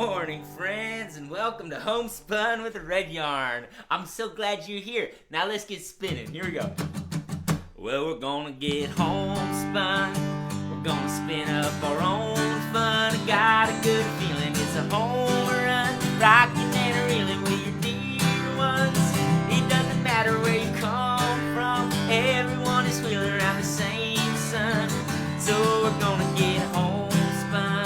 morning, friends, and welcome to Homespun with redyarn. I'm so glad you're here. Now let's get spinning. Here we go. Well, we're gonna get homespun. We're gonna spin up our own fun. I got a good feeling it's a home run. Rocking and reeling with your dear ones. It doesn't matter where you come from. Everyone is wheeling around the same sun. So we're gonna get homespun.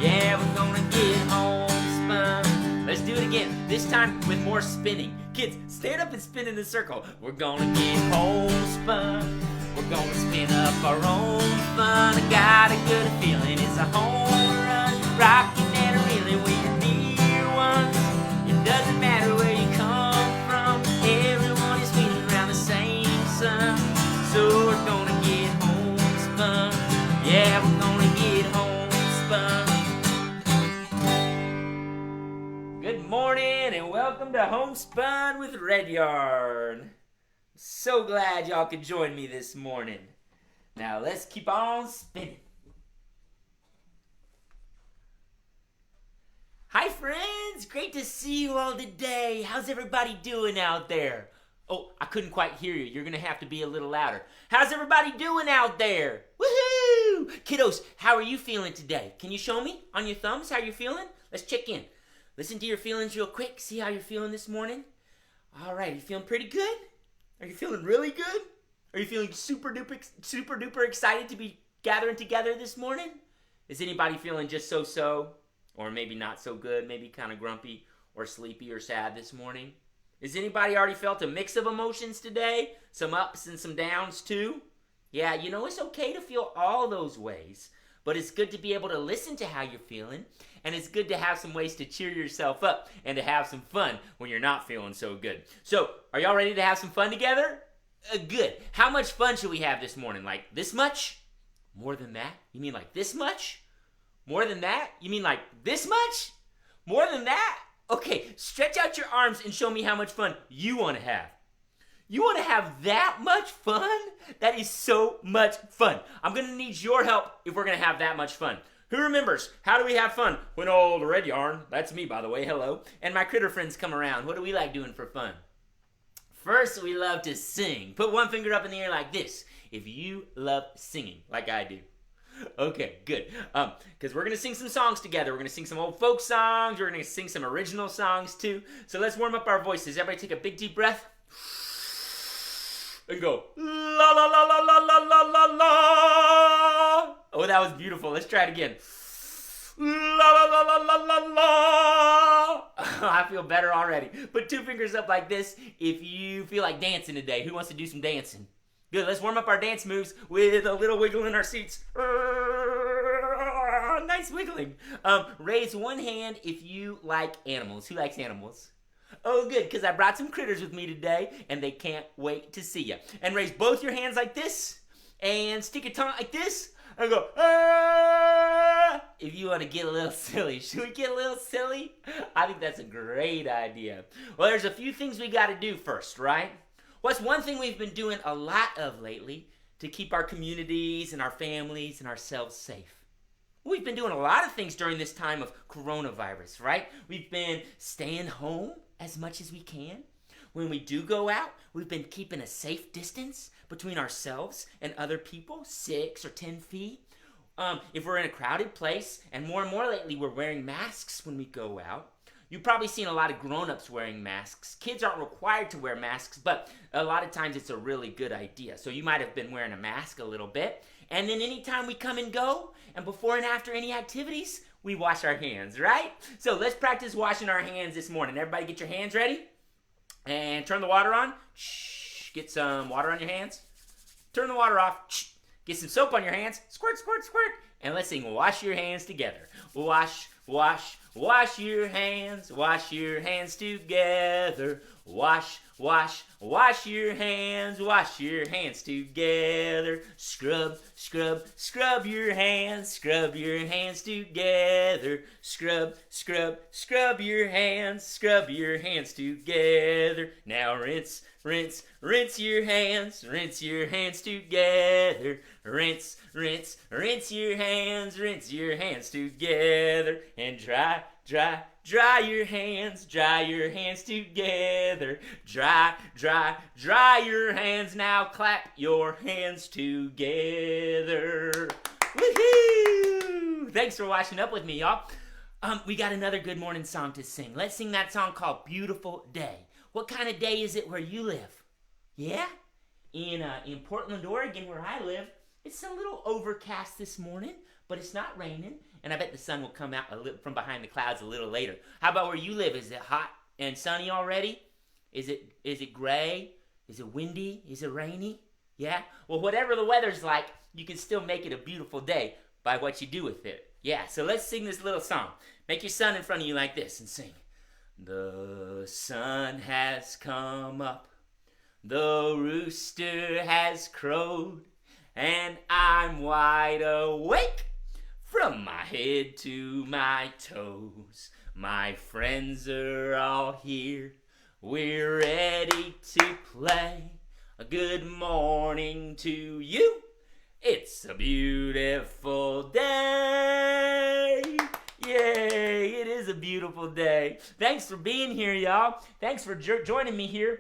Yeah, we're gonna get homespun. Let's do it again. This time with more spinning. Kids, stand up and spin in a circle. We're gonna get homespun. We're gonna spin up our own fun. I got a good feeling it's a home run. Rocking and reeling with your dear ones. It doesn't matter where you come from. Everyone is feeling around the same sun. So we're gonna get homespun. Yeah, we're gonna get homespun. Good morning and welcome to Homespun with redyarn. So glad y'all could join me this morning. Now let's keep on spinning. Hi friends, great to see you all today. How's everybody doing out there? Oh, I couldn't quite hear you. You're gonna have to be a little louder. How's everybody doing out there? Woohoo! Kiddos, how are you feeling today? Can you show me on your thumbs how you're feeling? Let's check in. Listen to your feelings real quick. See how you're feeling this morning? All right, you feeling pretty good? Are you feeling really good? Are you feeling super duper excited to be gathering together this morning? Is anybody feeling just so-so? Or maybe not so good, maybe kind of grumpy or sleepy or sad this morning? Has anybody already felt a mix of emotions today? Some ups and some downs too? Yeah, you know, it's okay to feel all those ways, but it's good to be able to listen to how you're feeling, and it's good to have some ways to cheer yourself up and to have some fun when you're not feeling so good. So, are y'all ready to have some fun together? Good. How much fun should we have this morning? Like this much? More than that? You mean like this much? More than that? You mean like this much? More than that? Okay, stretch out your arms and show me how much fun you want to have. You want to have that much fun? That is so much fun. I'm going to need your help if we're going to have that much fun. Who remembers, how do we have fun when old redyarn, that's me by the way, hello, and my critter friends come around? What do we like doing for fun? First, we love to sing. Put one finger up in the air like this if you love singing like I do. Okay, good. Because we're going to sing some songs together. We're going to sing some old folk songs. We're going to sing some original songs too. So let's warm up our voices. Everybody take a big deep breath. And go, la la la la la la la la la. Oh, that was beautiful. Let's try it again. La la la la la la la. I feel better already. Put two fingers up like this if you feel like dancing today. Who wants to do some dancing? Good, let's warm up our dance moves with a little wiggle in our seats. Nice wiggling. Raise one hand if you like animals. Who likes animals? Oh, good, because I brought some critters with me today, and they can't wait to see you. And raise both your hands like this, and stick your tongue like this, and go, ah! If you want to get a little silly. Should we get a little silly? I think that's a great idea. Well, there's a few things we got to do first, right? What's one thing we've been doing a lot of lately to keep our communities and our families and ourselves safe? We've been doing a lot of things during this time of coronavirus, right? We've been staying home as much as we can. When we do go out, we've been keeping a safe distance between ourselves and other people, 6 or 10 feet. If we're in a crowded place, and more lately, we're wearing masks when we go out. You've probably seen a lot of grown-ups wearing masks. Kids aren't required to wear masks, but a lot of times it's a really good idea. So you might have been wearing a mask a little bit. And then anytime we come and go, and before and after any activities, we wash our hands, right? So let's practice washing our hands this morning. Everybody get your hands ready. And turn the water on. Shh. Get some water on your hands. Turn the water off. Shh. Get some soap on your hands. Squirt, squirt, squirt. And let's sing Wash Your Hands Together. Wash, wash, wash your hands. Wash your hands together. Wash, wash, wash your hands. Wash your hands together. Scrub, scrub, scrub your hands. Scrub your hands together. Scrub, scrub, scrub your hands. Scrub your hands together. Now rinse, rinse, rinse your hands together. Rinse, rinse, rinse your hands together. And dry, dry, dry your hands together. Dry, dry, dry your hands. Now clap your hands together. Woohoo! Thanks for watching up with me, y'all. We got another good morning song to sing. Let's sing that song called Beautiful Day. What kind of day is it where you live? Yeah? In Portland, Oregon, where I live, it's a little overcast this morning, but it's not raining, and I bet the sun will come out from behind the clouds a little later. How about where you live? Is it hot and sunny already? Is it gray? Is it windy? Is it rainy? Yeah? Well, whatever the weather's like, you can still make it a beautiful day by what you do with it. Yeah, so let's sing this little song. Make your sun in front of you like this and sing. The sun has come up, the rooster has crowed, and I'm wide awake from my head to my toes. My friends are all here, we're ready to play. A good morning to you. It's a beautiful day. Yay, it is a beautiful day. Thanks for being here, y'all. Thanks for joining me here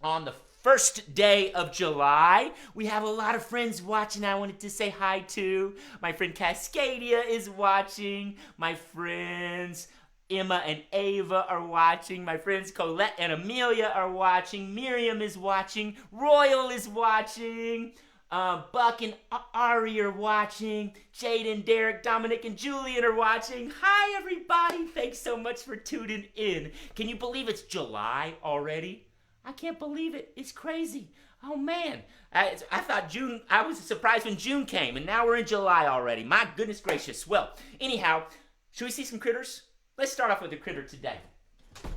on the first day of July. We have a lot of friends watching I wanted to say hi to. My friend Cascadia is watching. My friends Emma and Ava are watching. My friends Colette and Amelia are watching. Miriam is watching. Royal is watching. Buck and Ari are watching. Jaden, Derek, Dominic, and Julian are watching. Hi, everybody. Thanks so much for tuning in. Can you believe it's July already? I can't believe it. It's crazy. Oh, man. I thought June, I was surprised when June came, and now we're in July already. My goodness gracious. Well, anyhow, should we see some critters? Let's start off with a critter today.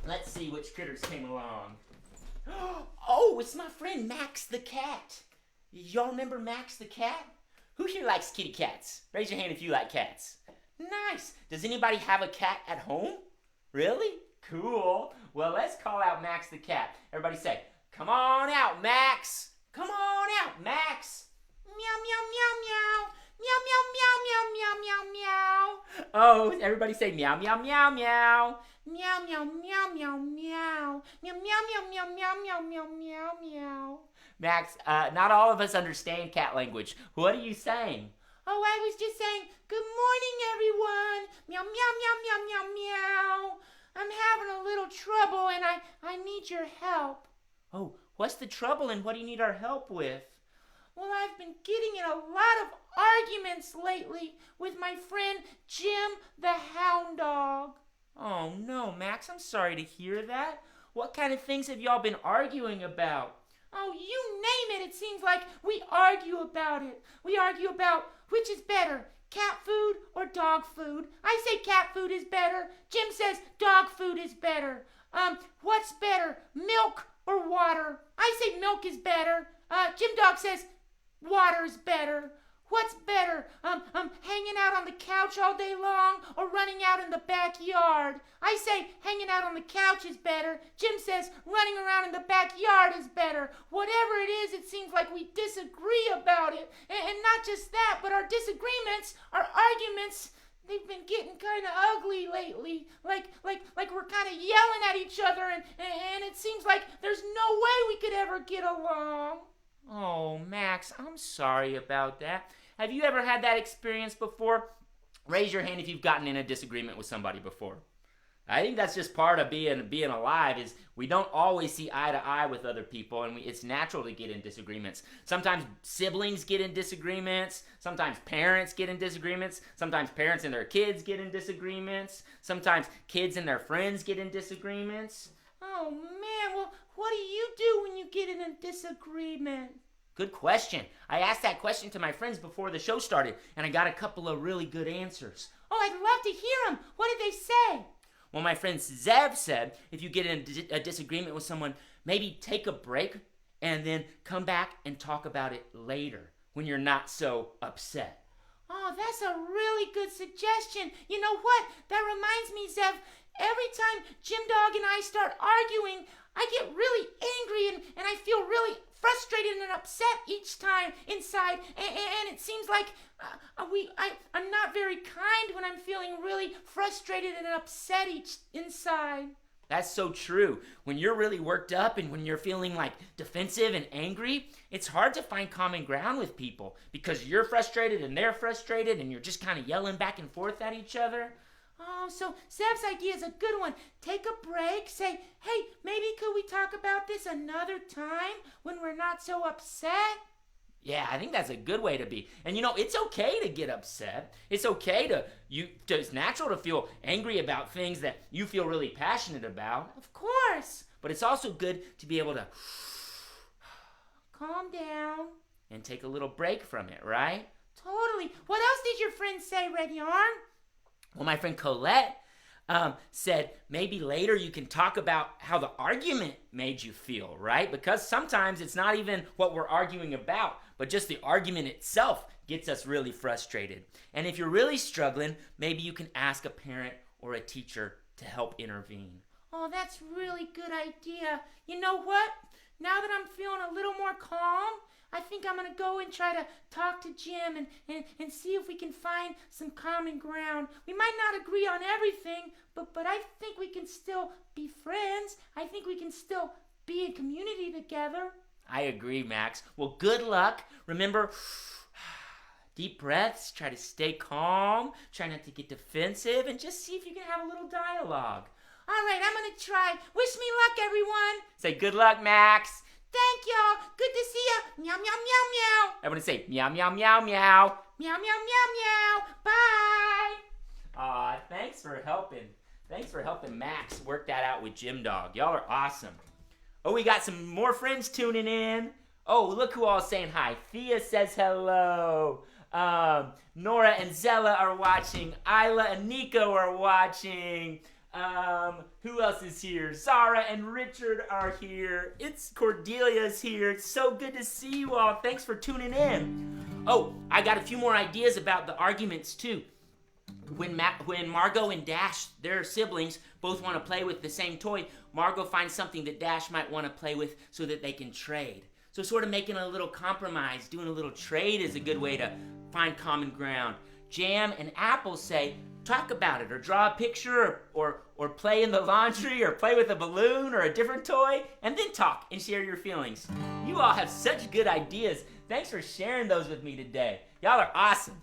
Let's see which critters came along. Oh, it's my friend Max the cat. Y'all remember Max the cat? Who here likes kitty cats? Raise your hand if you like cats. Nice. Does anybody have a cat at home? Really? Cool. Well, let's call out Max the cat. Everybody say, come on out, Max. Come on out, Max. Meow, meow, meow, meow. Meow, meow, meow, meow, meow, meow, meow. Oh, everybody say meow, meow, meow, meow. Meow, meow, meow, meow, meow. Meow, meow, meow, meow, meow, meow, meow, meow, meow. Max, not all of us understand cat language. What are you saying? Oh, I was just saying, good morning, everyone. Meow, meow, meow, meow, meow, meow. I'm having a little trouble, and I need your help. Oh, what's the trouble, and what do you need our help with? Well, I've been getting in a lot of arguments lately with my friend Jim the Hound Dog. Oh, no, Max, I'm sorry to hear that. What kind of things have y'all been arguing about? Oh, you name it. It seems like we argue about it. We argue about which is better, cat food or dog food. I say cat food is better. Jim says dog food is better. What's better, milk or water? I say milk is better. Jim Dog says water is better. What's better, hanging out on the couch all day long or running out in the backyard? I say hanging out on the couch is better. Jim says running around in the backyard is better. Whatever it is, it seems like we disagree about it. And not just that, but our disagreements, our arguments, they've been getting kind of ugly lately. Like we're kind of yelling at each other, and it seems like there's no way we could ever get along. Oh, Max, I'm sorry about that. Have you ever had that experience before? Raise your hand if you've gotten in a disagreement with somebody before. I think that's just part of being alive, is we don't always see eye to eye with other people, and it's natural to get in disagreements. Sometimes siblings get in disagreements. Sometimes parents get in disagreements. Sometimes parents and their kids get in disagreements. Sometimes kids and their friends get in disagreements. Oh, man, well, what do you do when you get in a disagreement? Good question. I asked that question to my friends before the show started, and I got a couple of really good answers. Oh, I'd love to hear them. What did they say? Well, my friend Zev said if you get in a disagreement with someone, maybe take a break and then come back and talk about it later when you're not so upset. Oh, that's a really good suggestion. You know what? That reminds me, Zev, every time Jim Dog and I start arguing, I get really angry and I feel really frustrated and upset each time inside. And it seems like I'm not very kind when I'm feeling really frustrated and upset inside. That's so true. When you're really worked up and when you're feeling like defensive and angry, it's hard to find common ground with people because you're frustrated and they're frustrated and you're just kind of yelling back and forth at each other. Oh, so Zeb's idea is a good one. Take a break, say, hey, maybe could we talk about this another time when we're not so upset? Yeah, I think that's a good way to be. And it's okay to get upset. It's okay it's natural to feel angry about things that you feel really passionate about. Of course. But it's also good to be able to calm down and take a little break from it, right? Totally. What else did your friend say, redyarn? Well, my friend Colette said maybe later you can talk about how the argument made you feel, right? Because sometimes it's not even what we're arguing about, but just the argument itself gets us really frustrated. And if you're really struggling, maybe you can ask a parent or a teacher to help intervene. Oh, that's really good idea. You know what? Now that I'm feeling a little more calm, I think I'm going to go and try to talk to Jim and see if we can find some common ground. We might not agree on everything, but I think we can still be friends. I think we can still be in community together. I agree, Max. Well, good luck. Remember, deep breaths, try to stay calm, try not to get defensive, and just see if you can have a little dialogue. All right, I'm going to try. Wish me luck, everyone. Say good luck, Max. Thank y'all. Good to see ya. Meow, meow, meow, meow. Everybody say meow, meow, meow, meow. Meow, meow, meow, meow. Bye. Aw, thanks for helping. Thanks for helping Max work that out with Jim Dog. Y'all are awesome. Oh, we got some more friends tuning in. Oh, look who all's saying hi. Thea says hello. Nora and Zella are watching. Isla and Nico are watching. Who else is here? Zara and Richard are here. It's Cordelia's here. It's so good to see you all. Thanks for tuning in. Oh, I got a few more ideas about the arguments too. When Margot and Dash, their siblings, both want to play with the same toy, Margot finds something that Dash might want to play with so that they can trade. So sort of making a little compromise, doing a little trade is a good way to find common ground. Jam and Apple say, talk about it, or draw a picture, or play in the laundry, or play with a balloon, or a different toy, and then talk and share your feelings. You all have such good ideas. Thanks for sharing those with me today. Y'all are awesome.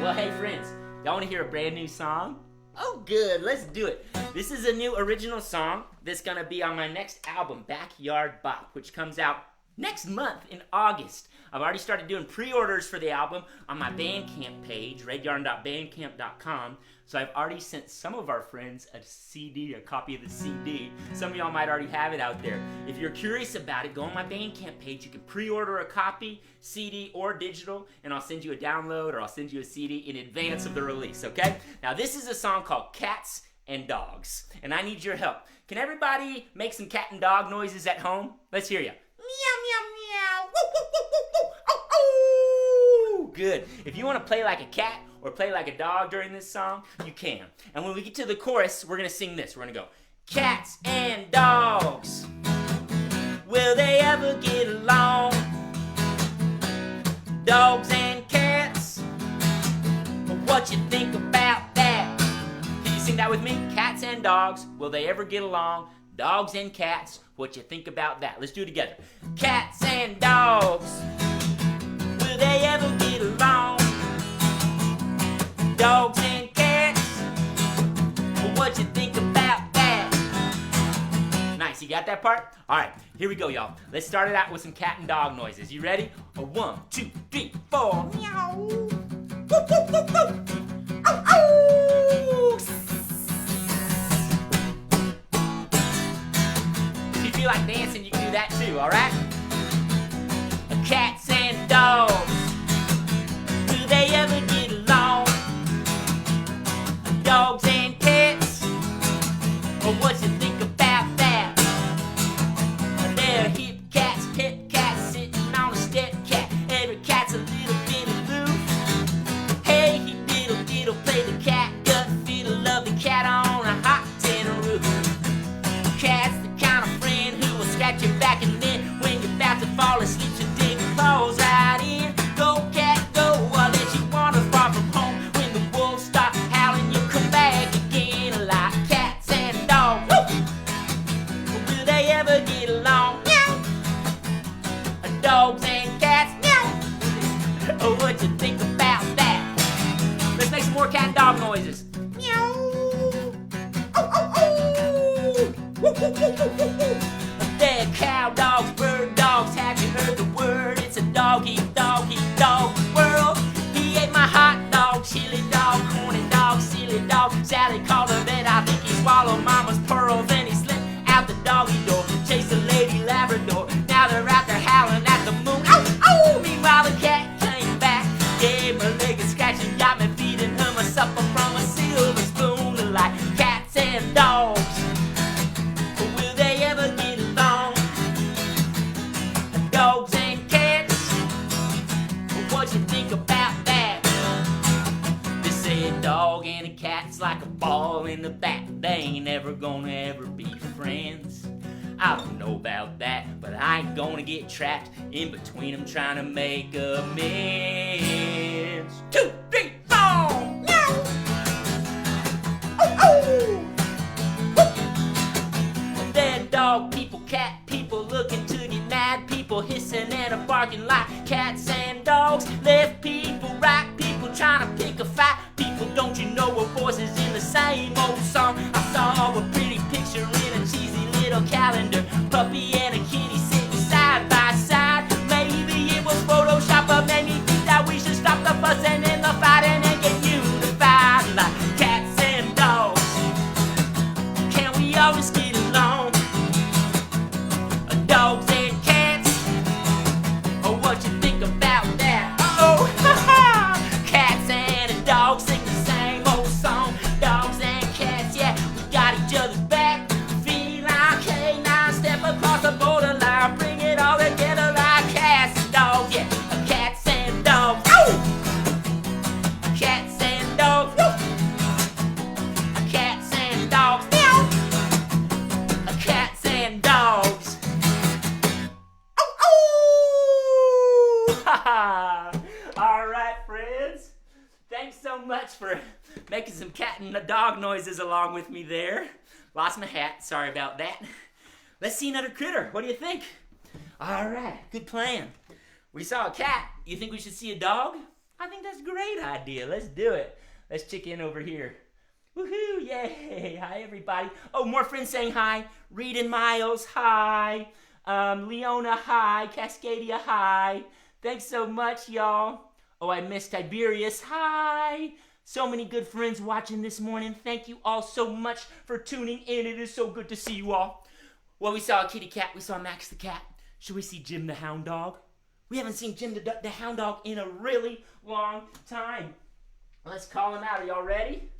Well, hey friends, y'all want to hear a brand new song? Oh good, let's do it. This is a new original song that's gonna be on my next album, Backyard Bop, which comes out next month in August. I've already started doing pre-orders for the album on my Bandcamp page, redyarn.bandcamp.com. So I've already sent some of our friends a CD, a copy of the CD. Some of y'all might already have it out there. If you're curious about it, go on my Bandcamp page. You can pre-order a copy, CD or digital, and I'll send you a download or I'll send you a CD in advance of the release, okay? Now this is a song called Cats and Dogs, and I need your help. Can everybody make some cat and dog noises at home? Let's hear you. Meow, meow, meow. Woo, woo, woo, woo, woo. Oh, oh. Good. If you want to play like a cat or play like a dog during this song, you can. And when we get to the chorus, we're going to sing this. We're going to go, cats and dogs, will they ever get along? Dogs and cats, what you think about that? Can you sing that with me? Cats and dogs, will they ever get along? Dogs and cats, what you think about that? Let's do it together. Cats and dogs, will they ever get along? Dogs and cats, what you think about that? Nice, you got that part? All right, here we go, y'all. Let's start it out with some cat and dog noises. You ready? 1, 2, 3, 4. Meow. Woo, woo, woo, woo. Ow, ow. If you feel like dancing, you can do that too, all right? Cats and dogs, do they ever get along? Dogs and cats, what you think about that? They're hip cats, pet cats, sitting on a step cat. Every cat's a little bit aloof. Hey, he diddle diddle, play the cat gut fiddle, love the cat on a hot you think about that? They say a dog and a cat's like a ball in the bat. They ain't ever gonna ever be friends. I don't know about that, but I ain't gonna get trapped in between them trying to make amends. 2, 3, 4! Meow! Oh, oh! Woo! Dead dog people, cat people, looking to get mad people, hissing in a parking lot. Cats and dogs, left people, right people, trying to pick a fight. People, don't you know we're voices in the same old song? I saw a pretty picture in a cheesy little calendar. Puppy and a kitty sitting side by side. Maybe it was Photoshop, but made me think that we should stop the fussing and the fighting and get unified like cats and dogs. Can we always get along? Dogs and cats. Oh, what you think about that? Oh, ha ha! Cats and dogs sing the same old song. Dogs and cats, yeah, we got each other's back. Feline canine, step across the borderline, bring it all together like cats and dogs, yeah. Cats and dogs, oh! Cats and dogs, woo! Cats and dogs, meow! Cats and dogs. All right, friends. Thanks so much for making some cat and dog noises along with me there. Lost my hat. Sorry about that. Let's see another critter. What do you think? All right. Good plan. We saw a cat. You think we should see a dog? I think that's a great idea. Let's do it. Let's check in over here. Woohoo! Yay! Hi, everybody. Oh, more friends saying hi. Reed and Miles, hi. Leona, hi. Cascadia, hi. Thanks so much, y'all. Oh, I missed Tiberius. Hi. So many good friends watching this morning. Thank you all so much for tuning in. It is so good to see you all. Well, we saw a kitty cat. We saw Max the cat. Should we see Jim the Hound Dog? We haven't seen Jim the Hound Dog in a really long time. Let's call him out. Are y'all ready?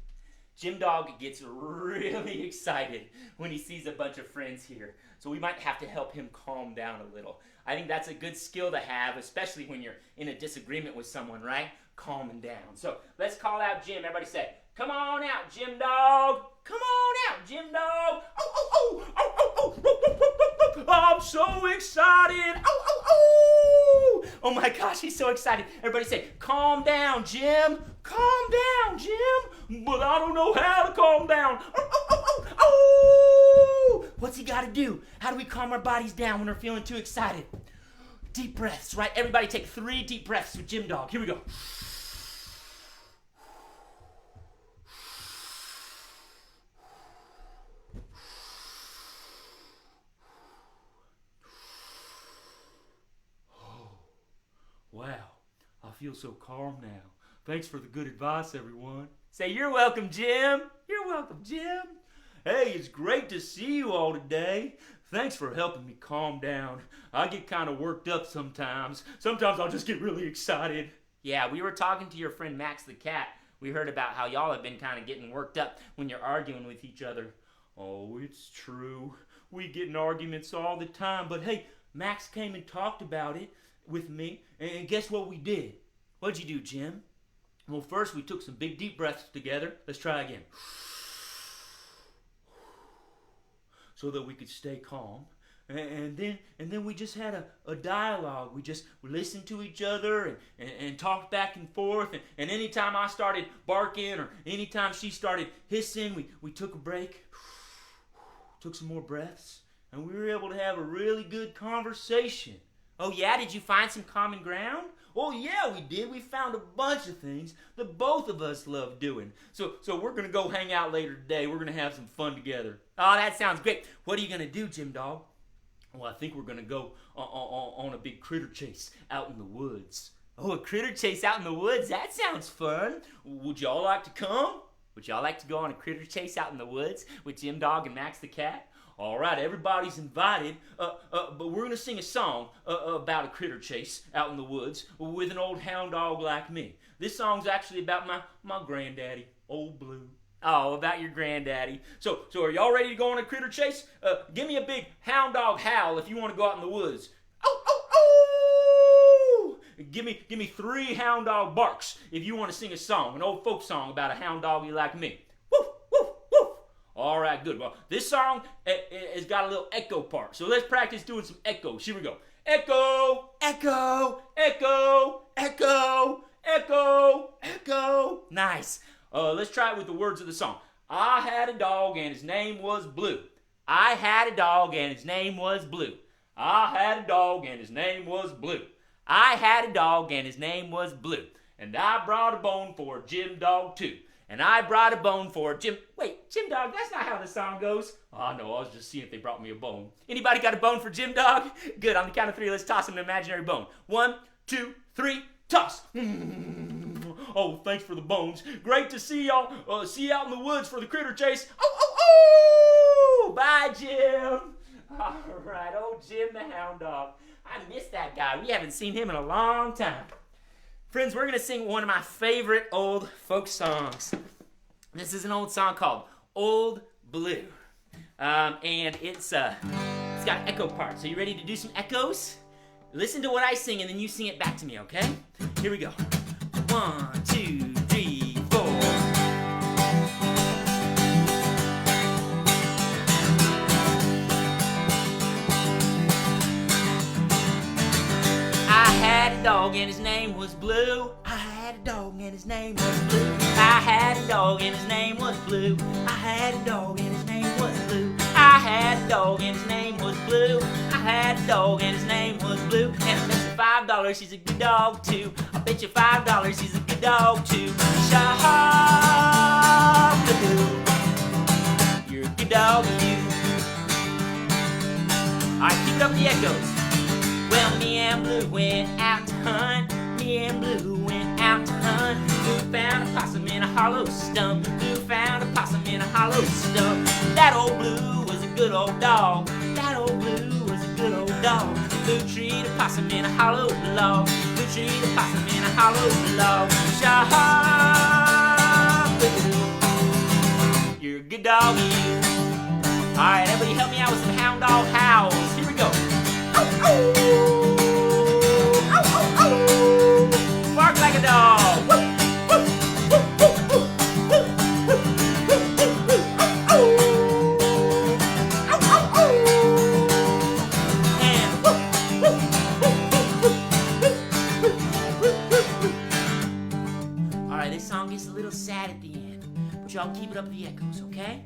Jim Dog gets really excited when he sees a bunch of friends here. So we might have to help him calm down a little. I think that's a good skill to have, especially when you're in a disagreement with someone, right? Calming down. So let's call out Jim. Everybody say, come on out, Jim Dog. Come on out, Jim Dog. Oh, oh, oh, oh, oh, oh, oh, oh, oh, oh. I'm so excited. Oh, oh, oh. Oh my gosh, he's so excited. Everybody say, calm down, Jim. Calm down, Jim. But I don't know how to calm down. Oh, oh, oh, oh, oh. What's he got to do? How do we calm our bodies down when we're feeling too excited? Deep breaths, right? Everybody take 3 deep breaths with Jim Dog. Here we go. Wow, I feel so calm now. Thanks for the good advice, everyone. Say, you're welcome, Jim. You're welcome, Jim. Hey, it's great to see you all today. Thanks for helping me calm down. I get kind of worked up sometimes. Sometimes I'll just get really excited. Yeah, we were talking to your friend Max the cat. We heard about how y'all have been kind of getting worked up when you're arguing with each other. Oh, it's true. We get in arguments all the time. But hey, Max came and talked about it with me. And guess what we did? What'd you do, Jim? Well, first we took some big deep breaths together. Let's try again. So that we could stay calm. And then we just had a dialogue. We just listened to each other and talked back and forth. And anytime I started barking or anytime she started hissing, we took a break, took some more breaths, and we were able to have a really good conversation. Oh yeah, did you find some common ground? Oh yeah, we did. We found a bunch of things that both of us love doing. So we're going to go hang out later today. We're going to have some fun together. Oh, that sounds great. What are you going to do, Jim Dog? Well, I think we're going to go on a big critter chase out in the woods. Oh, a critter chase out in the woods? That sounds fun. Would y'all like to come? Would y'all like to go on a critter chase out in the woods with Jim Dog and Max the cat? All right, everybody's invited, but we're going to sing a song about a critter chase out in the woods with an old hound dog like me. This song's actually about my granddaddy, Old Blue. Oh, about your granddaddy. So are y'all ready to go on a critter chase? Give me a big hound dog howl if you want to go out in the woods. Oh, oh, oh! give me 3 hound dog barks if you want to sing a song, an old folk song about a hound dog like me. Woof, woof, woof. All right, good. Well, this song has got a little echo part, so let's practice doing some echoes. Here we go. Echo, echo, echo, echo, echo, echo. Nice. Let's try it with the words of the song. I had a dog and his name was Blue. I had a dog and his name was Blue. I had a dog and his name was Blue. I had a dog and his name was Blue. And I brought a bone for Jim Dog too. And I brought a bone for Jim... Wait, Jim Dog, that's not how the song goes. Oh, no, I was just seeing if they brought me a bone. Anybody got a bone for Jim Dog? Good, on the count of 3, let's toss him an imaginary bone. 1, 2, 3, toss. Oh, thanks for the bones. Great to see y'all. See you out in the woods for the critter chase. Oh! Bye, Jim. All right, old Jim the Hound Dog. I miss that guy. We haven't seen him in a long time. Friends, we're going to sing one of my favorite old folk songs. This is an old song called Old Blue. And it's got an echo part. So you ready to do some echoes? Listen to what I sing and then you sing it back to me, okay? Here we go. 1, 2, 3, 4. I had a dog and his name was Blue. I had a dog and his name was Blue. I had a dog and his name was Blue. I had a dog and his name was Blue. I had a dog and his name was Blue. I had a dog and his name was Blue. And I bet you $5 he's a good dog too. I bet you $5 he's a good dog too. Shah Blue, you're a good dog you. Alright, keep up the echoes. Well, me and Blue went out to hunt. Me and Blue went out to hunt. Blue found a possum in a hollow stump. Blue found a possum in a hollow stump. That old Blue was a good old dog. That old Blue was a good old dog. Blue treed a possum in a hollow log. Blue treed a possum in a hollow log. Shah Blue, you're a good dog, you. Alright, everybody help me out with some hound dog howls. Here we go. Bark like a dog. Alright, this song gets a little sad at the end, but y'all keep it up the echoes, okay?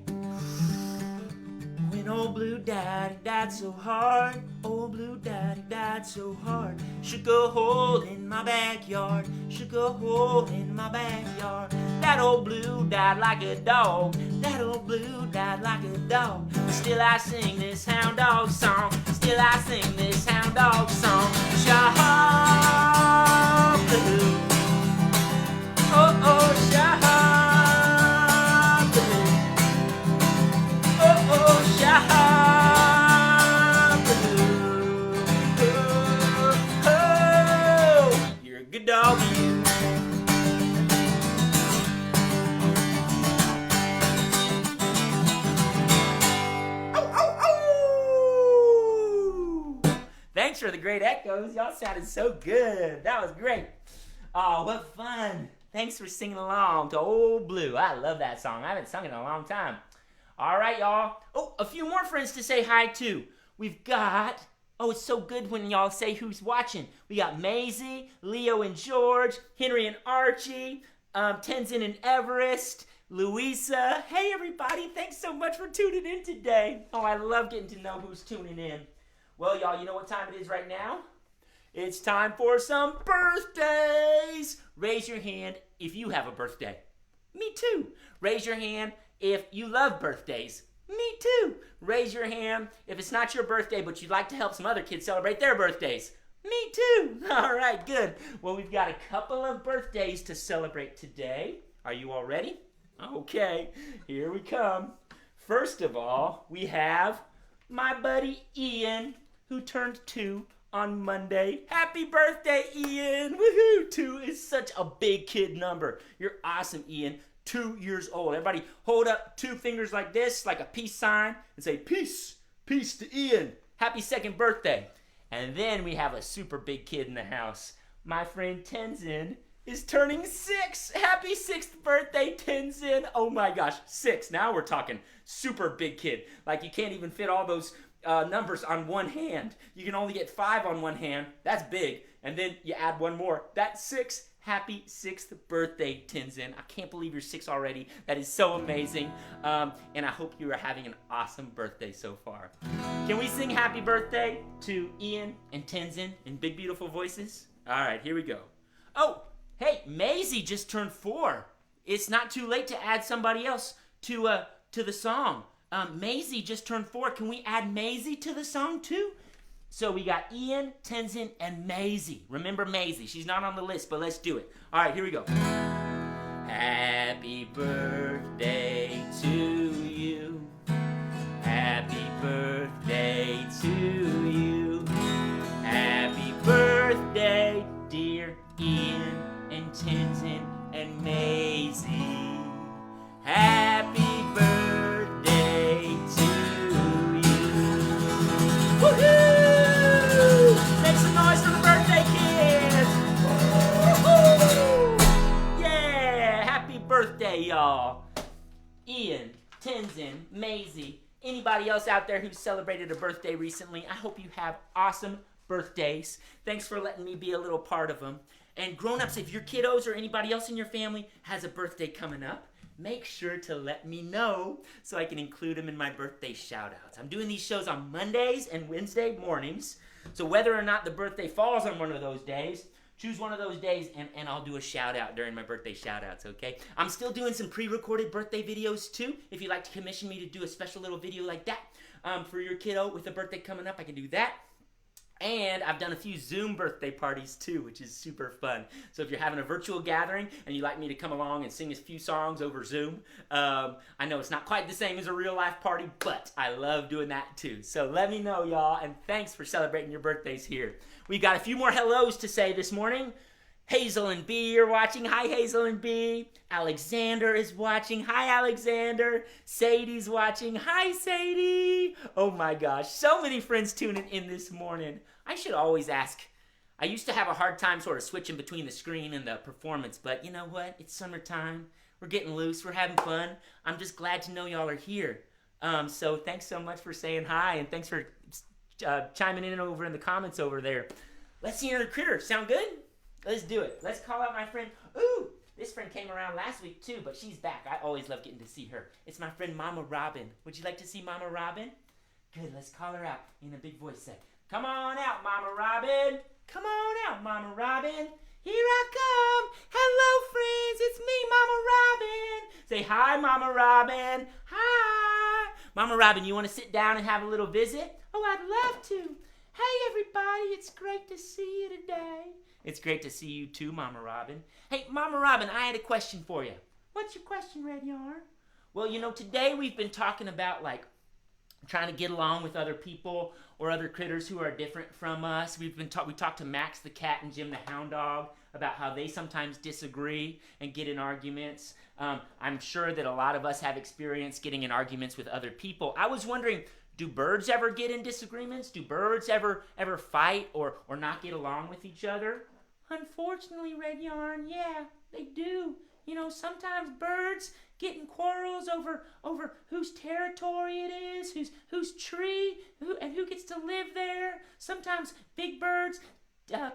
When old Blue died, he died so hard. Old Blue died, he died so hard. Shook a hole in my backyard. Shook a hole in my backyard. That old Blue died like a dog. That old Blue died like a dog. Still I sing this hound dog song. Still I sing this hound dog song. Shah Blue. Oh, oh, Shah Blue. Oh, oh, Shah Blue. Oh, oh, you're a good dog, you. Thanks for the great echoes. Y'all sounded so good. That was great. Oh, what fun. Thanks for singing along to Old Blue. I love that song. I haven't sung it in a long time. All right, y'all. Oh, a few more friends to say hi to. We've got... Oh, it's so good when y'all say who's watching. We got Maisie, Leo and George, Henry and Archie, Tenzin and Everest, Louisa. Hey, everybody. Thanks so much for tuning in today. Oh, I love getting to know who's tuning in. Well, y'all, you know what time it is right now? It's time for some birthdays. Raise your hand if you have a birthday. Me too. Raise your hand if you love birthdays. Me too. Raise your hand if it's not your birthday, but you'd like to help some other kids celebrate their birthdays. Me too. All right, good. Well, we've got a couple of birthdays to celebrate today. Are you all ready? Okay, here we come. First of all, we have my buddy Ian, who turned 2 on Monday. Happy birthday, Ian! Woohoo! 2 is such a big kid number. You're awesome, Ian. 2 years old. Everybody hold up 2 fingers like this, like a peace sign, and say, peace! Peace to Ian! Happy 2nd birthday! And then we have a super big kid in the house. my friend Tenzin is turning 6. Happy 6th birthday, Tenzin. Oh my gosh, 6. Now we're talking super big kid. Like you can't even fit all those numbers on one hand. You can only get 5 on one hand. That's big. And then you add one more. That's 6. Happy 6th birthday, Tenzin. I can't believe you're 6 already. That is so amazing. And I hope you are having an awesome birthday so far. Can we sing happy birthday to Ian and Tenzin in big, beautiful voices? All right, here we go. Oh, hey, Maisie just turned 4. It's not too late to add somebody else to the song. Maisie just turned 4. Can we add Maisie to the song too? So we got Ian, Tenzin, and Maisie. Remember Maisie. She's not on the list, but let's do it. All right, here we go. Happy birthday to you. Happy birthday to you. Happy birthday, dear Ian and Tenzin and Maisie. Happy birthday to you. Woohoo! Make some noise for the birthday kids! Woo-hoo! Yeah! Happy birthday, y'all! Ian, Tenzin, Maisie, anybody else out there who celebrated a birthday recently, I hope you have awesome birthdays. Thanks for letting me be a little part of them. And grown-ups, if your kiddos or anybody else in your family has a birthday coming up, make sure to let me know so I can include them in my birthday shout-outs. I'm doing these shows on Mondays and Wednesday mornings. So whether or not the birthday falls on one of those days, choose one of those days and I'll do a shout out during my birthday shout outs, okay? I'm still doing some pre-recorded birthday videos too. If you'd like to commission me to do a special little video like that for your kiddo with a birthday coming up, I can do that. And I've done a few Zoom birthday parties too, which is super fun. So if you're having a virtual gathering and you'd like me to come along and sing a few songs over Zoom, I know it's not quite the same as a real life party, but I love doing that too. So let me know, y'all, and thanks for celebrating your birthdays here. We got a few more hellos to say this morning. Hazel and B are watching. Hi, Hazel and B. Alexander is watching. Hi, Alexander. Sadie's watching. Hi, Sadie. Oh my gosh, so many friends tuning in this morning. I should always ask. I used to have a hard time sort of switching between the screen and the performance, but you know what? It's summertime. We're getting loose. We're having fun. I'm just glad to know y'all are here. So thanks so much for saying hi, and thanks for chiming in over in the comments over there. Let's see another critter. Sound good? Let's do it. Let's call out my friend. Ooh, this friend came around last week too, but she's back. I always love getting to see her. It's my friend Mama Robin. Would you like to see Mama Robin? Good, let's call her out in a big voice. Say, come on out, Mama Robin. Come on out, Mama Robin. Here I come. Hello, friends. It's me, Mama Robin. Say hi, Mama Robin. Hi. Mama Robin, you want to sit down and have a little visit? Oh, I'd love to. Hey, everybody. It's great to see you today. It's great to see you too, Mama Robin. Hey, Mama Robin, I had a question for you. What's your question, Redyarn? Well, you know, today we've been talking about, like, trying to get along with other people or other critters who are different from us. We talked to Max the cat and Jim the hound dog about how they sometimes disagree and get in arguments. I'm sure that a lot of us have experience getting in arguments with other people. I was wondering, do birds ever get in disagreements? Do birds ever fight or not get along with each other? Unfortunately, Redyarn, yeah, they do. You know, sometimes birds get in quarrels over whose territory it is, whose tree, and who gets to live there. Sometimes big birds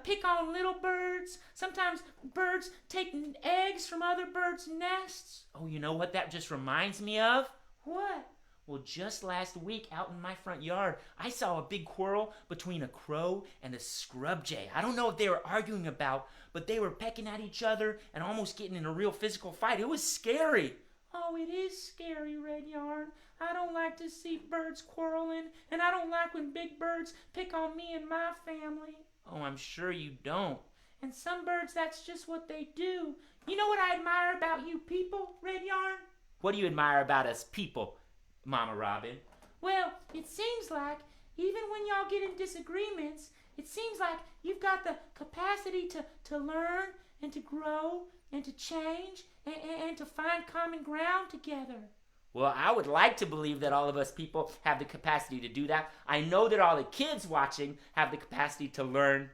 pick on little birds. Sometimes birds take eggs from other birds' nests. Oh, you know what that just reminds me of? What? Well, just last week out in my front yard, I saw a big quarrel between a crow and a scrub jay. I don't know what they were arguing about, but they were pecking at each other and almost getting in a real physical fight. It was scary. Oh, it is scary, Redyarn. I don't like to see birds quarreling, and I don't like when big birds pick on me and my family. Oh, I'm sure you don't. And some birds, that's just what they do. You know what I admire about you people, Redyarn? What do you admire about us people, Mama Robin? Well, it seems like even when y'all get in disagreements, it seems like you've got the capacity to learn and to grow and to change and to find common ground together. Well, I would like to believe that all of us people have the capacity to do that. I know that all the kids watching have the capacity to learn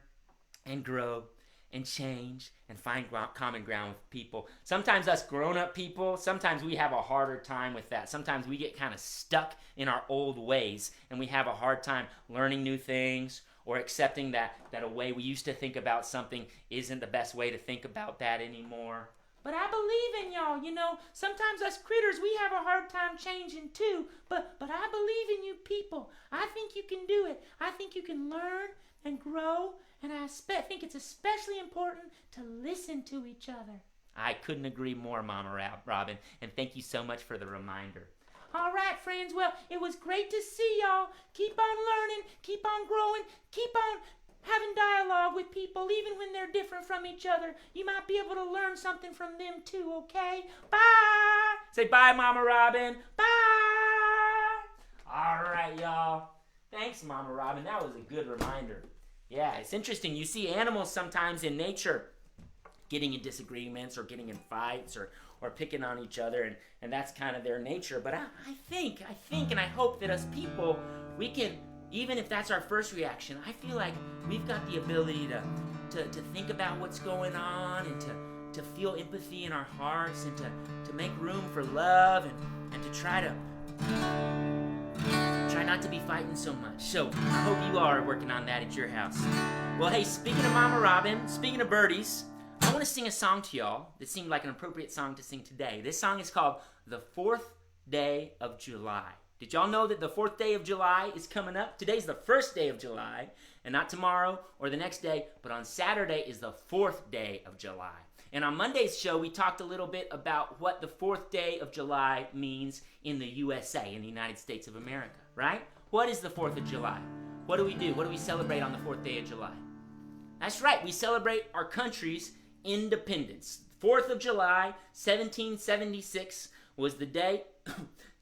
and grow and change and find common ground with people. Sometimes us grown-up people, sometimes we have a harder time with that. Sometimes we get kind of stuck in our old ways, and we have a hard time learning new things or accepting that a way we used to think about something isn't the best way to think about that anymore. But I believe in y'all, you know. Sometimes us critters, we have a hard time changing too. But I believe in you people. I think you can do it. I think you can learn and grow. And I think it's especially important to listen to each other. I couldn't agree more, Mama Robin. And thank you so much for the reminder. All right, friends. Well, it was great to see y'all. Keep on learning. Keep on growing. Keep on having dialogue with people, even when they're different from each other. You might be able to learn something from them too, okay? Bye! Say bye, Mama Robin. Bye! All right, y'all. Thanks, Mama Robin. That was a good reminder. Yeah, it's interesting. You see animals sometimes in nature getting in disagreements or getting in fights or picking on each other, and that's kind of their nature. But I think, and I hope that as people, we can, even if that's our first reaction, I feel like we've got the ability to think about what's going on and to feel empathy in our hearts and to make room for love and to try not to be fighting so much. So I hope you all are working on that at your house. Well, hey, speaking of Mama Robin, speaking of birdies, I want to sing a song to y'all that seemed like an appropriate song to sing today. This song is called The 4th Day of July. Did y'all know that the 4th day of July is coming up? Today's the 1st day of July, and not tomorrow or the next day, but on Saturday is the 4th day of July. And on Monday's show, we talked a little bit about what the 4th day of July means in the USA, in the United States of America, right? What is the 4th of July? What do we do? What do we celebrate on the 4th day of July? That's right, we celebrate our country's independence. 4th of July, 1776 was the day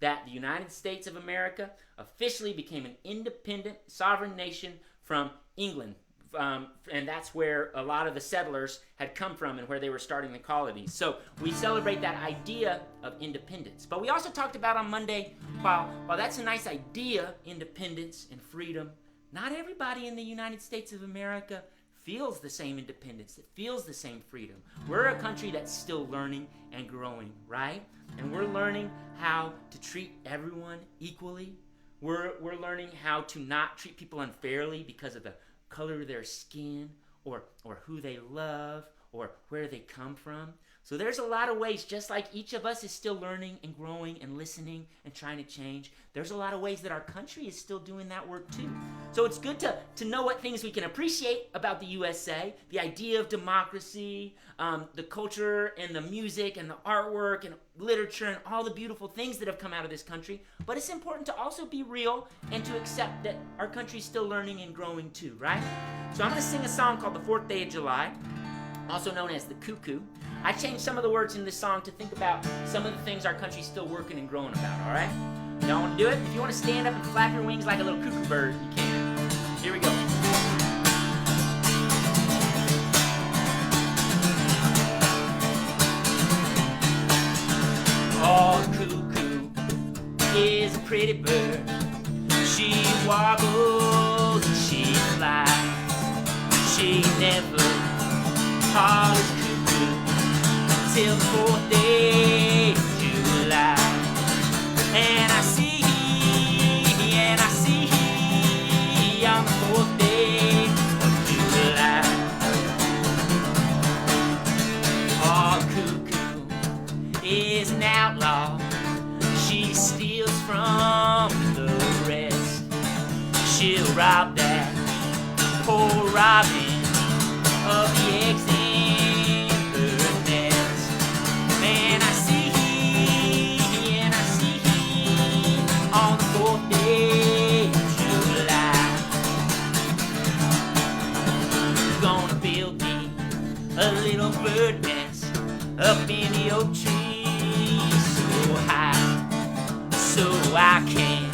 that the United States of America officially became an independent, sovereign nation from England. And that's where a lot of the settlers had come from and where they were starting the colonies. So we celebrate that idea of independence. But we also talked about on Monday, while that's a nice idea, independence and freedom, not everybody in the United States of America feels the same independence, that feels the same freedom. We're a country that's still learning and growing, right? And we're learning how to treat everyone equally. We're learning how to not treat people unfairly because of the color of their skin or who they love or where they come from. So there's a lot of ways, just like each of us is still learning and growing and listening and trying to change, there's a lot of ways that our country is still doing that work too. So it's good to know what things we can appreciate about the USA, the idea of democracy, the culture and the music and the artwork and literature and all the beautiful things that have come out of this country. But it's important to also be real and to accept that our country's still learning and growing too, right? So I'm going to sing a song called The 4th Day of July, also known as The Cuckoo. I changed some of the words in this song to think about some of the things our country's still working and growing about, all right? Y'all want to do it? If you want to stand up and flap your wings like a little cuckoo bird, you can. Here we go. Oh, cuckoo is a pretty bird. She warbles and she flies. She never hollers till the 4th day of July. And I see on the 4th day of July. Oh, cuckoo is an outlaw. She steals from the rest. She'll rob that poor robin of the eggs in her nest. And I see on the 4th day of July. Gonna build me a little bird nest up in the oak tree so high, so I can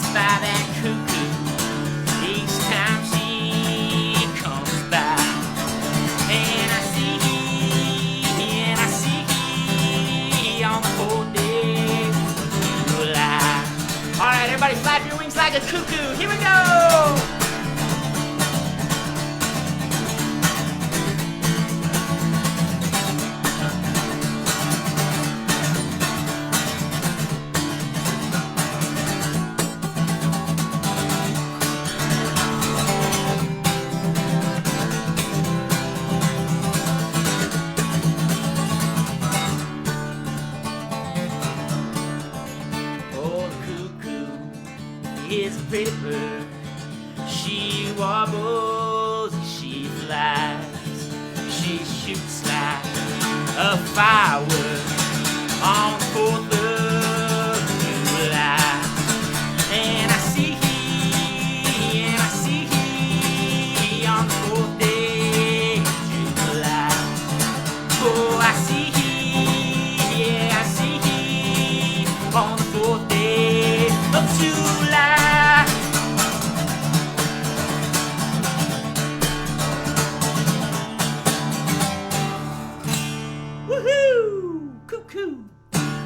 spy that cuckoo each time she comes by. And I see on the 4th day of July. All right, everybody flap your wings like a cuckoo. Here we go. pretty bird. She wobbles, she flies, she shoots like a firework on the 4th of July. And I see on the 4th day of July. Oh, I see on the 4th day of July. Woohoo! Cuckoo!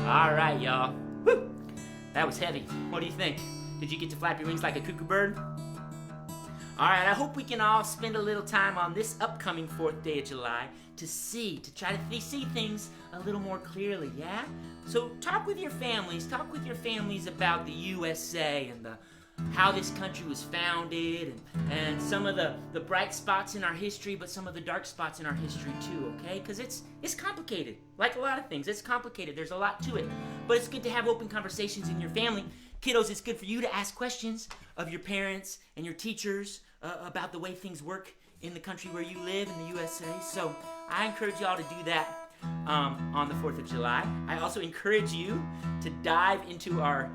All right, y'all. Woo! That was heavy. What do you think? Did you get to flap your wings like a cuckoo bird? All right, I hope we can all spend a little time on this upcoming 4th day of July to try to see things a little more clearly, yeah? So talk with your families about the USA and how this country was founded and some of the bright spots in our history, but some of the dark spots in our history too, okay? Because it's complicated. Like a lot of things, it's complicated. There's a lot to it. But it's good to have open conversations in your family. Kiddos, it's good for you to ask questions of your parents and your teachers about the way things work in the country where you live, in the USA. So I encourage y'all to do that on the 4th of July. I also encourage you to dive into our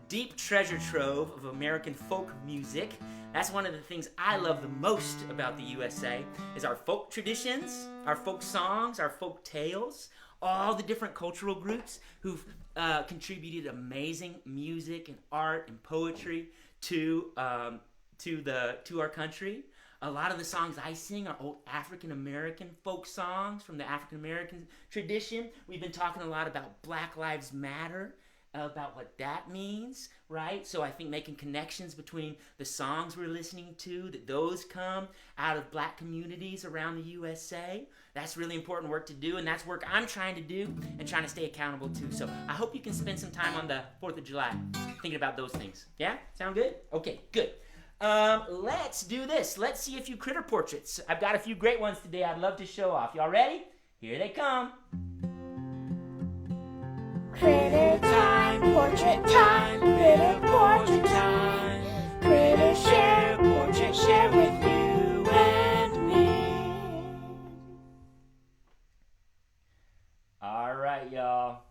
deep treasure trove of American folk music. That's one of the things I love the most about the USA is our folk traditions, our folk songs, our folk tales, all the different cultural groups who've contributed amazing music and art and poetry to our country. A lot of the songs I sing are old African American folk songs from the African American tradition. We've been talking a lot about Black Lives Matter, about what that means, right? So I think making connections between the songs we're listening to, that those come out of black communities around the USA. That's really important work to do, and that's work I'm trying to do and trying to stay accountable to. So I hope you can spend some time on the 4th of July thinking about those things. Yeah? Sound good? Okay, good. Let's do this. Let's see a few critter portraits. I've got a few great ones today I'd love to show off. Y'all ready? Here they come. Critter time, portrait time, critter portrait time. Critter share, portrait share with you and me. All right, y'all.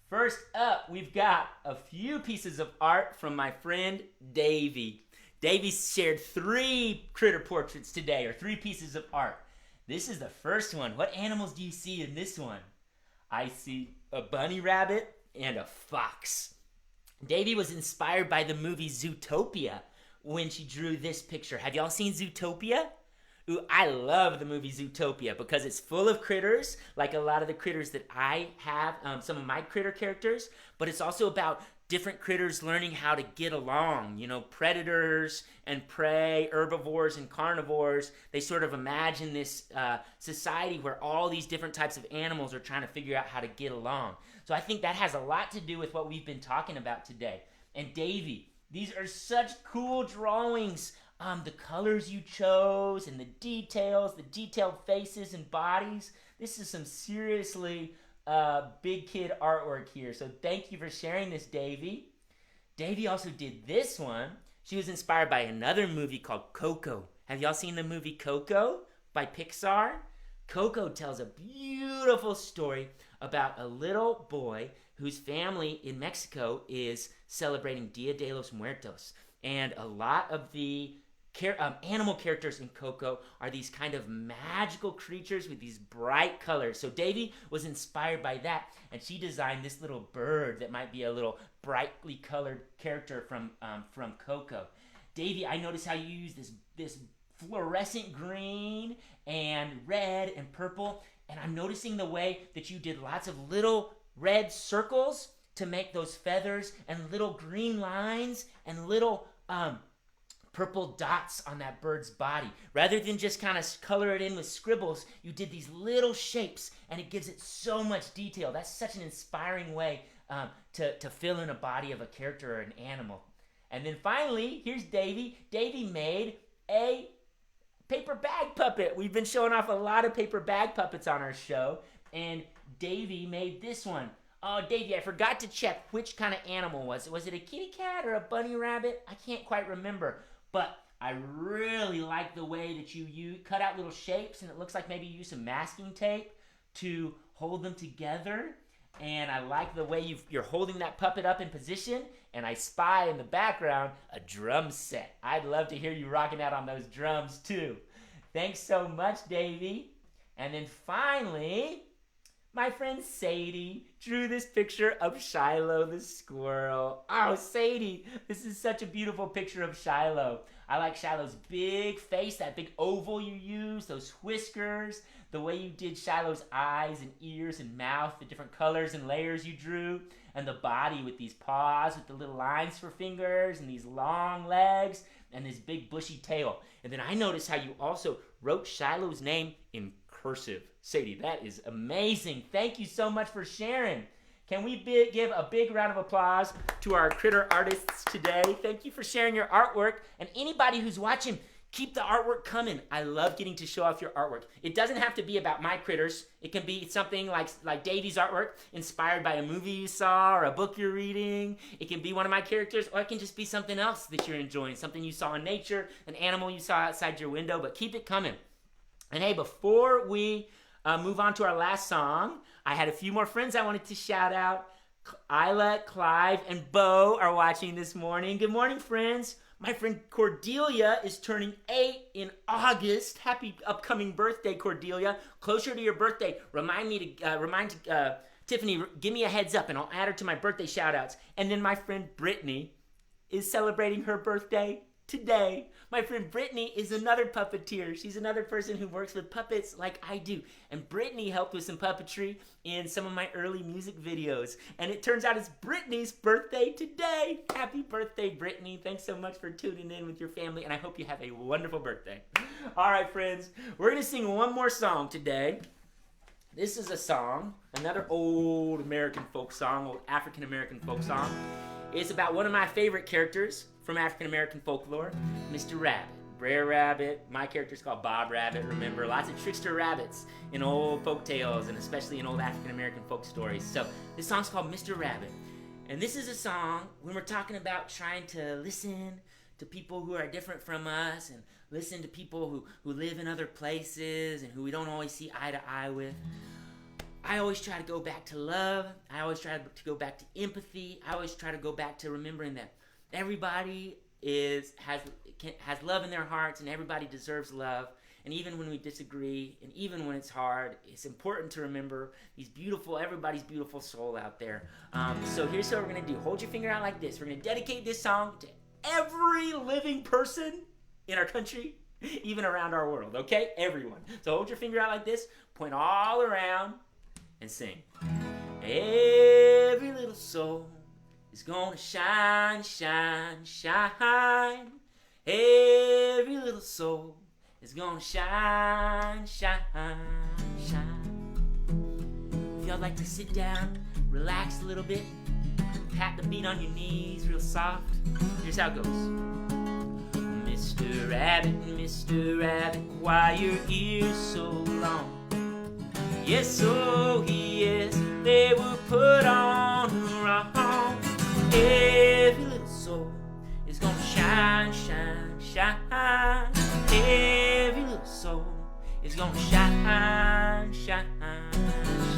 First up, we've got a few pieces of art from my friend Davey. Davey shared 3 critter portraits today, or 3 pieces of art. This is the first one. What animals do you see in this one? I see a bunny rabbit and a fox. Davey was inspired by the movie Zootopia when she drew this picture. Have y'all seen Zootopia? Ooh, I love the movie Zootopia because it's full of critters, like a lot of the critters that I have, some of my critter characters, but it's also about different critters learning how to get along. You know, predators and prey, herbivores and carnivores. They sort of imagine this society where all these different types of animals are trying to figure out how to get along. So I think that has a lot to do with what we've been talking about today. And Davey, these are such cool drawings. The colors you chose and the detailed faces and bodies. This is some seriously big kid artwork here. So thank you for sharing this, Davey. Davey also did this one. She was inspired by another movie called Coco. Have y'all seen the movie Coco by Pixar? Coco tells a beautiful story about a little boy whose family in Mexico is celebrating Dia de los Muertos. And a lot of the animal characters in Coco are these kind of magical creatures with these bright colors. So Davey was inspired by that, and she designed this little bird that might be a little brightly colored character from Coco. Davey, I noticed how you use this fluorescent green and red and purple, and I'm noticing the way that you did lots of little red circles to make those feathers and little green lines and little purple dots on that bird's body. Rather than just kind of color it in with scribbles, you did these little shapes, and it gives it so much detail. That's such an inspiring way to fill in a body of a character or an animal. And then finally, here's Davey. Davey made a paper bag puppet. We've been showing off a lot of paper bag puppets on our show, and Davey made this one. Oh, Davey, I forgot to check which kind of animal was it. Was it a kitty cat or a bunny rabbit? I can't quite remember. But I really like the way that you cut out little shapes, and it looks like maybe you use some masking tape to hold them together. And I like the way you're holding that puppet up in position, and I spy in the background a drum set. I'd love to hear you rocking out on those drums too. Thanks so much, Davey. And then finally, my friend Sadie drew this picture of Shiloh the squirrel. Oh, Sadie, this is such a beautiful picture of Shiloh. I like Shiloh's big face, that big oval you use, those whiskers, the way you did Shiloh's eyes and ears and mouth, the different colors and layers you drew, and the body with these paws with the little lines for fingers and these long legs and this big bushy tail. And then I noticed how you also wrote Shiloh's name in cursive. Sadie, that is amazing. Thank you so much for sharing. Can we give a big round of applause to our critter artists today? Thank you for sharing your artwork. And anybody who's watching, keep the artwork coming. I love getting to show off your artwork. It doesn't have to be about my critters. It can be something like Davey's artwork, inspired by a movie you saw or a book you're reading. It can be one of my characters, or it can just be something else that you're enjoying, something you saw in nature, an animal you saw outside your window, but keep it coming. And hey, before we move on to our last song, I had a few more friends I wanted to shout out. Isla, Clive, and Bo are watching this morning. Good morning, friends. My friend Cordelia is turning 8 in August. Happy upcoming birthday, Cordelia. Closer to your birthday, remind Tiffany, give me a heads up, and I'll add her to my birthday shout-outs. And then my friend Brittany is celebrating her birthday today. My friend Brittany is another puppeteer. She's another person who works with puppets like I do. And Brittany helped with some puppetry in some of my early music videos. And it turns out it's Brittany's birthday today. Happy birthday, Brittany. Thanks so much for tuning in with your family, and I hope you have a wonderful birthday. All right, friends, we're going to sing one more song today. This is a song, another old American folk song, old African American folk song. It's about one of my favorite characters from African American folklore, Mr. Rabbit. Brer Rabbit. My character's called Bob Rabbit, remember? Lots of trickster rabbits in old folk tales, and especially in old African American folk stories. So this song's called Mr. Rabbit. And this is a song when we're talking about trying to listen to people who are different from us, and listen to people who live in other places and who we don't always see eye to eye with. I always try to go back to love. I always try to go back to empathy. I always try to go back to remembering that everybody has love in their hearts, and everybody deserves love. And even when we disagree, and even when it's hard, it's important to remember everybody's beautiful soul out there. So here's what we're going to do. Hold your finger out like this. We're going to dedicate this song to every living person in our country, even around our world, okay? Everyone. So hold your finger out like this, point all around, and sing. Every little soul is gonna shine, shine, shine. Every little soul is gonna shine, shine, shine. If y'all like to sit down, relax a little bit, pat the beat on your knees real soft, here's how it goes. Mr. Rabbit, why your ears so long? Yes, so he is, they were put on wrong. Every little soul is gonna shine, shine, shine. Every little soul is gonna shine, shine,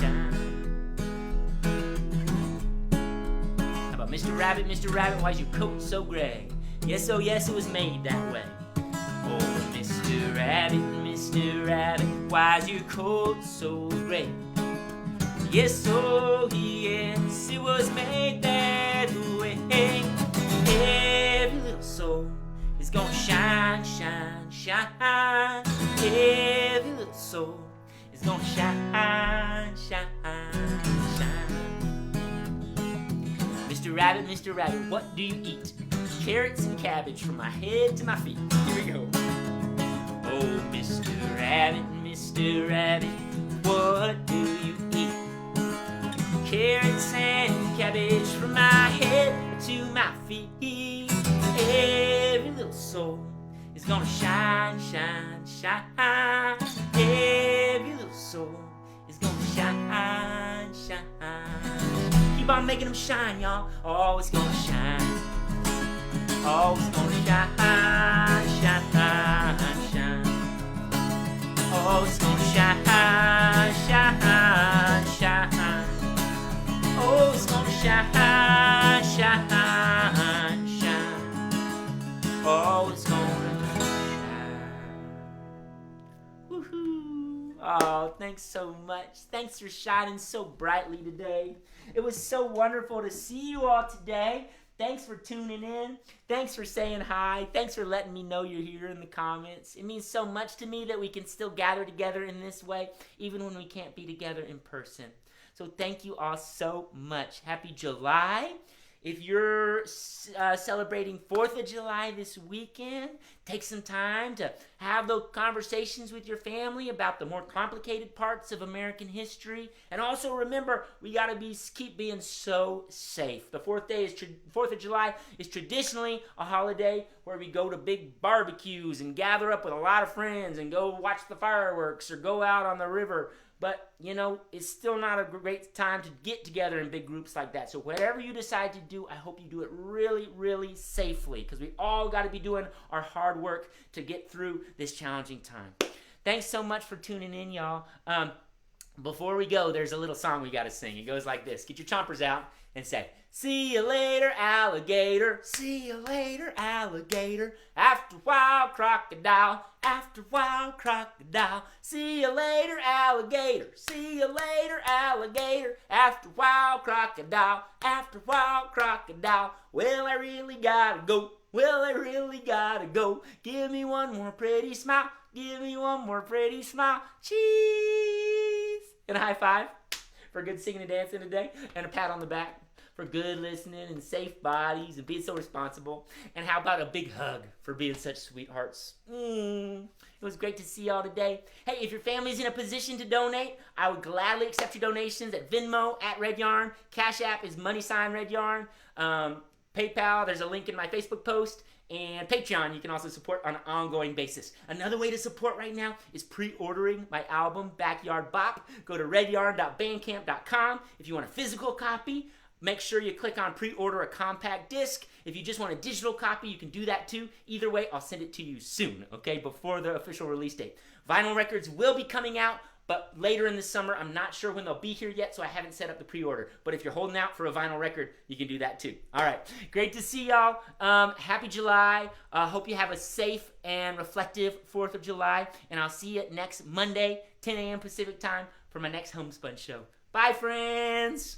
shine. How about Mr. Rabbit, why's your coat so gray? Yes, oh yes, it was made that way. Oh, Mr. Rabbit, why's your coat so gray? Yes, oh yes, it was made that way. Every little soul is gonna shine, shine, shine. Every little soul is gonna shine, shine, shine. Mr. Rabbit, what do you eat? Carrots and cabbage from my head to my feet. Here we go. Oh, Mr. Rabbit, what do you eat? Carrots and cabbage from my head to my feet. Every little soul is gonna shine, shine, shine. Every little soul is gonna shine, shine, shine. keep on making them shine, y'all. Oh, it's gonna shine. Oh, it's gonna shine, shine, shine. Oh, it's gonna shine, shine, shine. Oh, it's gonna shine, shine, shine. Oh, it's gonna shine. Woohoo! Oh, thanks so much. Thanks for shining so brightly today. It was so wonderful to see you all today. Thanks for tuning in. Thanks for saying hi. Thanks for letting me know you're here in the comments. It means so much to me that we can still gather together in this way, even when we can't be together in person. So thank you all so much. Happy July. If you're celebrating 4th of July this weekend, take some time to have those conversations with your family about the more complicated parts of American history. And also remember, we got to keep being so safe. The 4th of July is traditionally a holiday where we go to big barbecues and gather up with a lot of friends and go watch the fireworks or go out on the river. But, you know, it's still not a great time to get together in big groups like that. So whatever you decide to do, I hope you do it really, really safely, because we all got to be doing our hard work to get through this challenging time. Thanks so much for tuning in, y'all. Before we go, there's a little song we got to sing. It goes like this. Get your chompers out and say, "See you later, alligator. See you later, alligator. After a while, crocodile. After a while, crocodile. See you later, alligator. See you later, alligator. After a while, crocodile. After a while, crocodile. Well, I really gotta go. Well, I really gotta go. Give me one more pretty smile. Give me one more pretty smile. Cheese." And a high five for good singing and dancing today. And a pat on the back for good listening and safe bodies and being so responsible. And how about a big hug for being such sweethearts? It was great to see y'all today. Hey, if your family's in a position to donate, I would gladly accept your donations at Venmo, at redyarn. Cash App is #redyarn. PayPal, there's a link in my Facebook post. And Patreon, you can also support on an ongoing basis. Another way to support right now is pre-ordering my album, Backyard Bop. Go to redyarn.bandcamp.com. If you want a physical copy, make sure you click on pre-order a compact disc. If you just want a digital copy, you can do that too. Either way, I'll send it to you soon, okay, before the official release date. Vinyl records will be coming out, but later in the summer. I'm not sure when they'll be here yet, so I haven't set up the pre-order. But if you're holding out for a vinyl record, you can do that too. All right, great to see y'all. Happy July. Hope you have a safe and reflective 4th of July. And I'll see you next Monday, 10 a.m. Pacific time for my next Homespun show. Bye, friends.